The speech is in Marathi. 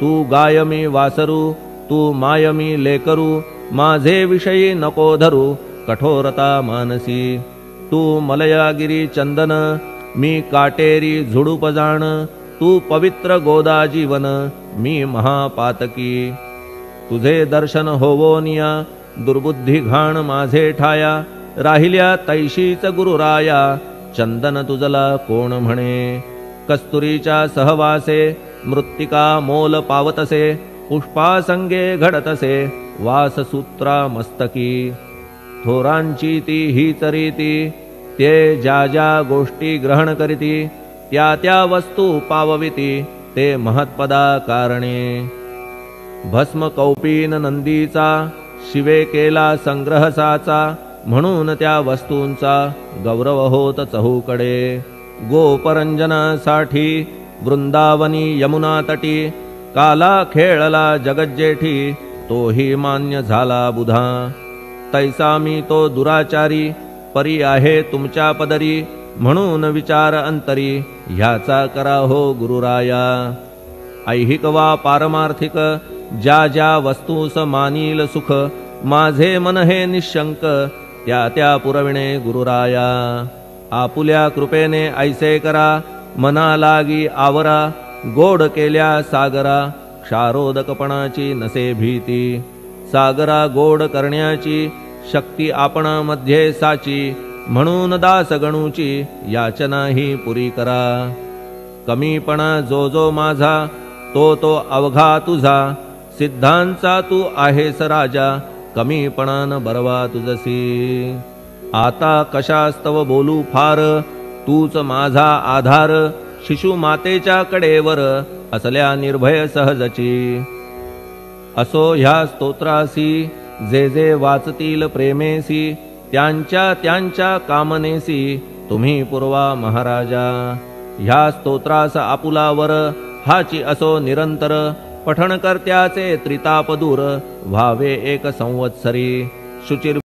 तू गाय मी वासरू, तू माय मी लेकरू, माझे विषयी नको धरू कठोरता मानसी। तू मलयागिरी चंदन, मी काटेरी झुडूप जाण, तू पवित्र गोदा जीवन, मी महापातकी। तुझे दर्शन होवोनिया, दुर्बुद्धी घाण माझे ठाया, राहिल्या तैशीच गुरुराया, चंदन तुझला कोण म्हणे। कस्तुरीच्या सहवासे, मृत्तिका मोल पावतसे, पुष्पासंगे घडतसे, वाससूत्रा मस्तकी। थोरांची ती हीच रीती, ते ज्या ज्या गोष्टी ग्रहण करीती, त्या त्या वस्तू पावविती, ते महत्पदा कारणे। भस्म कौपीन नंदीचा, शिवे केला संग्रह साचा, म्हणून त्या वस्तूंचा गौरव होत चहूकडे। गोपरंजनासाठी वृंदावनी यमुना तटी, काला खेळला जगज्जेठी, तोही मान्य झाला बुधा। तैसा मी तो दुराचारी, परी आहे तुमच्या पदरी, म्हणून विचार अंतरी, ह्याचा करा हो गुरुराया। ऐहिक वा पारमार्थिक, ज्या ज्या वस्तूस मानील सुख, माझे मन हे निशंक, त्या त्या पुरविणे गुरुराया। आपुल्या कृपेने ऐसे करा, मना लागी आवरा, गोड केल्या सागरा, क्षारोदकपणाची नसे भीती। सागरा गोड करण्याची, शक्ती आपणामध्ये साची, म्हणून दास गणूची, याचना ही पुरी करा। कमीपणा जो जो माझा, तो तो अवघा तुझा, सिद्धांचा तू आहेस राजा, कमीपणान बरवा तुझसी। आता कशास्तव बोलू फार, तूच माझा आधार, शिशु मातेच्या कडेवर, असल्या निर्भय सहजची। असो ह्या स्तोत्रासी, जे जे वाचतील प्रेमेसी, त्यांच्या त्यांच्या कामनेसी, तुम्ही पुरवा महाराजा। ह्या स्तोत्रास आपुलावर, हाची असो निरंतर, पठण करत्याचे त्रिताप दूर, व्हावे एक संवत्सरी। शुचिर